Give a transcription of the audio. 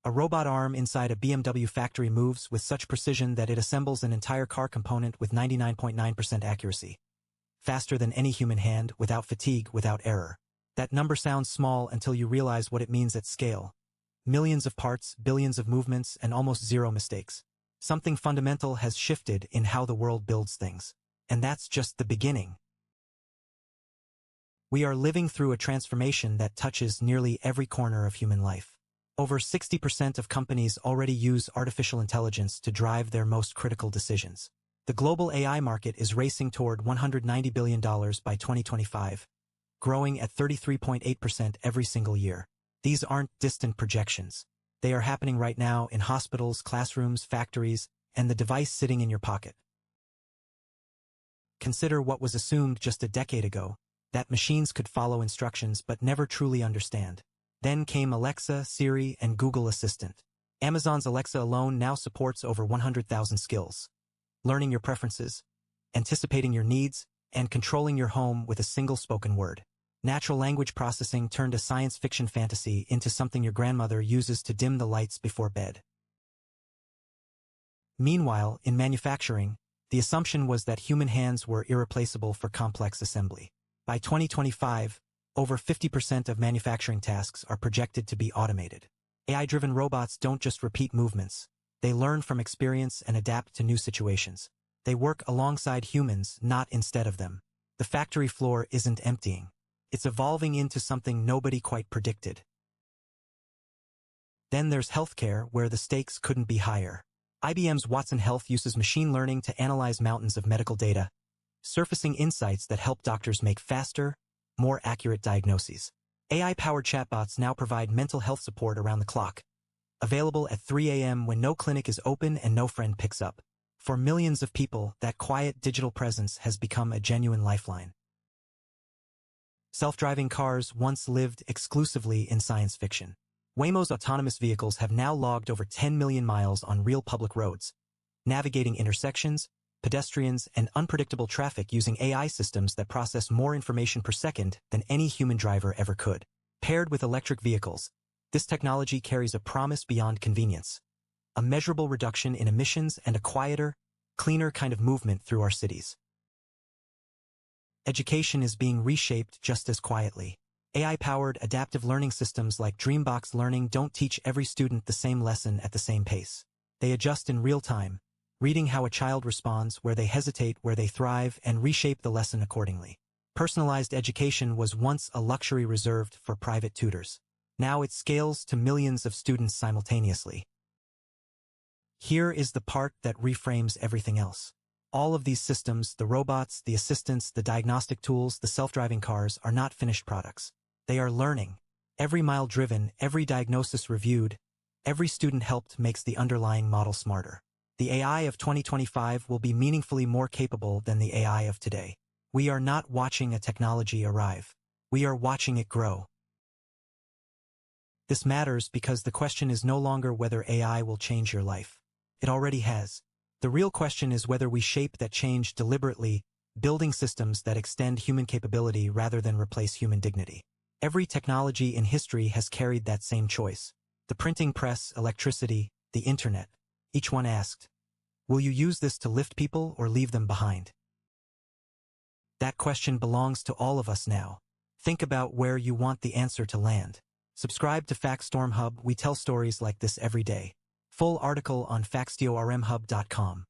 A robot arm inside a BMW factory moves with such precision that it assembles an entire car component with 99.9% accuracy. Faster than any human hand, without fatigue, without error. That number sounds small until you realize what it means at scale. Millions of parts, billions of movements, and almost zero mistakes. Something fundamental has shifted in how the world builds things. And that's just the beginning. We are living through a transformation that touches nearly every corner of human life. Over 60% of companies already use artificial intelligence to drive their most critical decisions. The global AI market is racing toward $190 billion by 2025, growing at 33.8% every single year. These aren't distant projections. They are happening right now in hospitals, classrooms, factories, and the device sitting in your pocket. Consider what was assumed just a decade ago, that machines could follow instructions but never truly understand. Then came Alexa, Siri, and Google Assistant. Amazon's Alexa alone now supports over 100,000 skills. Learning your preferences, anticipating your needs, and controlling your home with a single spoken word. Natural language processing turned a science fiction fantasy into something your grandmother uses to dim the lights before bed. Meanwhile, in manufacturing, the assumption was that human hands were irreplaceable for complex assembly. By 2025, over 50% of manufacturing tasks are projected to be automated. AI-driven robots don't just repeat movements. They learn from experience and adapt to new situations. They work alongside humans, not instead of them. The factory floor isn't emptying. It's evolving into something nobody quite predicted. Then there's healthcare, where the stakes couldn't be higher. IBM's Watson Health uses machine learning to analyze mountains of medical data, surfacing insights that help doctors make faster, more accurate diagnoses. AI-powered chatbots now provide mental health support around the clock, available at 3 a.m. when no clinic is open and no friend picks up. For millions of people, that quiet digital presence has become a genuine lifeline. Self-driving cars once lived exclusively in science fiction. Waymo's autonomous vehicles have now logged over 10 million miles on real public roads, navigating intersections, pedestrians, and unpredictable traffic using AI systems that process more information per second than any human driver ever could. Paired with electric vehicles, this technology carries a promise beyond convenience, a measurable reduction in emissions and a quieter, cleaner kind of movement through our cities. Education is being reshaped just as quietly. AI-powered adaptive learning systems like Dreambox Learning don't teach every student the same lesson at the same pace. They adjust in real time, reading how a child responds, where they hesitate, where they thrive, and reshape the lesson accordingly. Personalized education was once a luxury reserved for private tutors. Now it scales to millions of students simultaneously. Here is the part that reframes everything else. All of these systems, the robots, the assistants, the diagnostic tools, the self-driving cars, are not finished products. They are learning. Every mile driven, every diagnosis reviewed, every student helped makes the underlying model smarter. The AI of 2025 will be meaningfully more capable than the AI of today. We are not watching a technology arrive. We are watching it grow. This matters because the question is no longer whether AI will change your life. It already has. The real question is whether we shape that change deliberately, building systems that extend human capability rather than replace human dignity. Every technology in history has carried that same choice. The printing press, electricity, the internet. Each one asked, will you use this to lift people or leave them behind? That question belongs to all of us now. Think about where you want the answer to land. Subscribe to factstormhub. We tell stories like this every day. Full article on factstormhub.com.